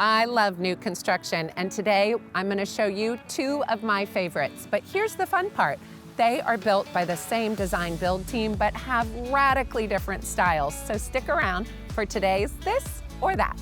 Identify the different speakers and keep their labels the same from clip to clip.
Speaker 1: I love new construction, and today I'm going to show you two of my favorites. But here's the fun part. They are built by the same design build team, but have radically different styles. So stick around for today's this or that.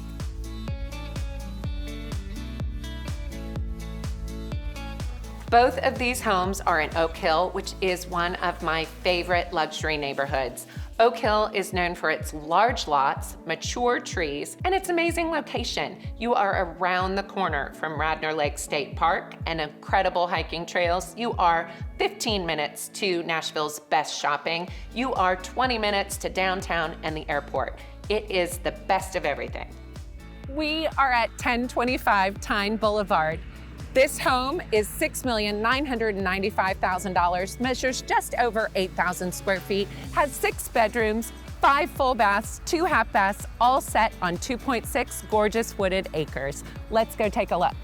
Speaker 1: Both of these homes are in Oak Hill, which is one of my favorite luxury neighborhoods. Oak Hill is known for its large lots, mature trees, and its amazing location. You are around the corner from Radnor Lake State Park and incredible hiking trails. You are 15 minutes to Nashville's best shopping. You are 20 minutes to downtown and the airport. It is the best of everything. We are at 1025 Tyne Boulevard. This home is $6,995,000, measures just over 8,000 square feet, has 6 bedrooms, 5 full baths, 2 half baths, all set on 2.6 gorgeous wooded acres. Let's go take a look.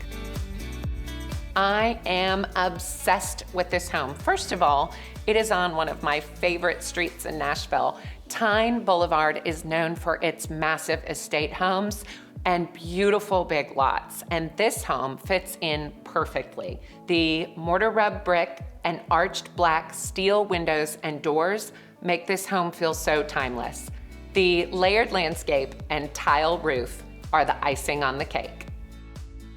Speaker 1: I am obsessed with this home. First of all, it is on one of my favorite streets in Nashville. Tyne Boulevard is known for its massive estate homes and beautiful big lots, and this home fits in perfectly. The mortar rub brick and arched black steel windows and doors make this home feel so timeless. The layered landscape and tile roof are the icing on the cake.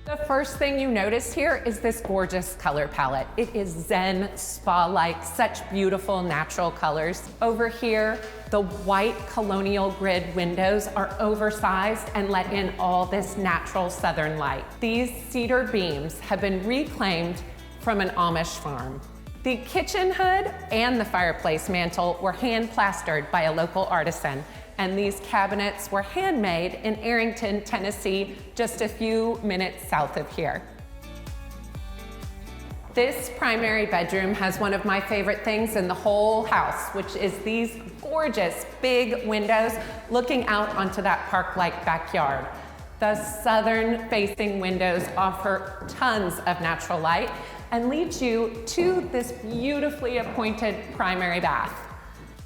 Speaker 1: The first thing you notice here is this gorgeous color palette. It is zen, spa-like, such beautiful natural colors. Over here, the white colonial grid windows are oversized and let in all this natural southern light. These cedar beams have been reclaimed from an Amish farm. The kitchen hood and the fireplace mantle were hand plastered by a local artisan, and these cabinets were handmade in Arrington, Tennessee, just a few minutes south of here. This primary bedroom has one of my favorite things in the whole house, which is these gorgeous big windows looking out onto that park-like backyard. The southern-facing windows offer tons of natural light and lead you to this beautifully appointed primary bath.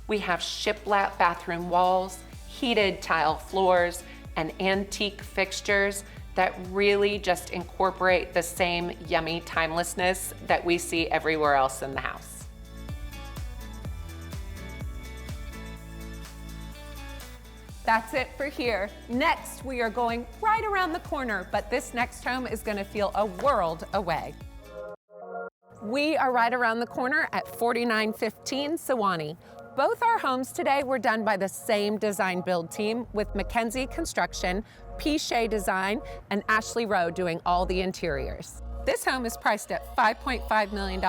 Speaker 1: We have shiplap bathroom walls, heated tile floors, and antique fixtures that really just incorporate the same yummy timelessness that we see everywhere else in the house. That's it for here. Next, we are going right around the corner, but this next home is going to feel a world away. We are right around the corner at 4915 Sewanee. Both our homes today were done by the same design build team with Mackenzie Construction, Pichet Design, and Ashley Rowe doing all the interiors. This home is priced at $5.5 million,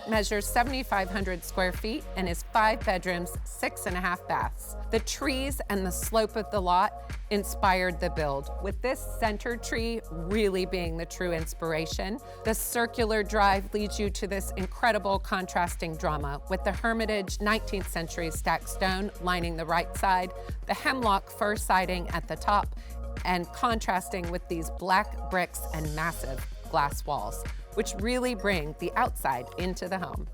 Speaker 1: measures 7,500 square feet, and is 5 bedrooms, 6.5 baths. The trees and the slope of the lot inspired the build, with this center tree really being the true inspiration. The circular drive leads you to this incredible contrasting drama, with the Hermitage 19th century stacked stone lining the right side, the hemlock fir siding at the top, and contrasting with these black bricks and massive glass walls, which really bring the outside into the home.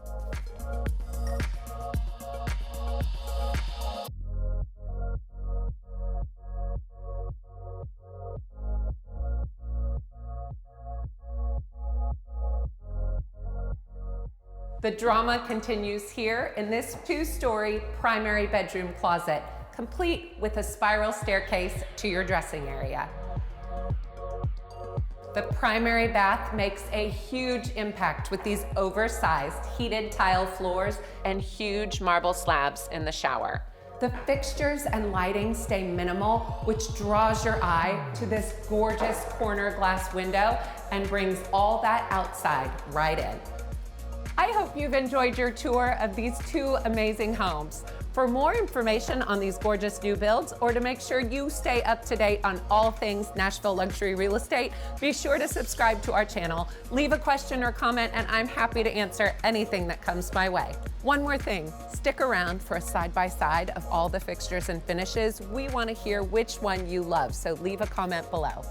Speaker 1: The drama continues here in this 2-story primary bedroom closet, complete with a spiral staircase to your dressing area. The primary bath makes a huge impact with these oversized heated tile floors and huge marble slabs in the shower. The fixtures and lighting stay minimal, which draws your eye to this gorgeous corner glass window and brings all that outside right in. I hope you've enjoyed your tour of these two amazing homes. For more information on these gorgeous new builds, or to make sure you stay up to date on all things Nashville luxury real estate, be sure to subscribe to our channel, leave a question or comment, and I'm happy to answer anything that comes my way. One more thing, stick around for a side-by-side of all the fixtures and finishes. We want to hear which one you love, so leave a comment below.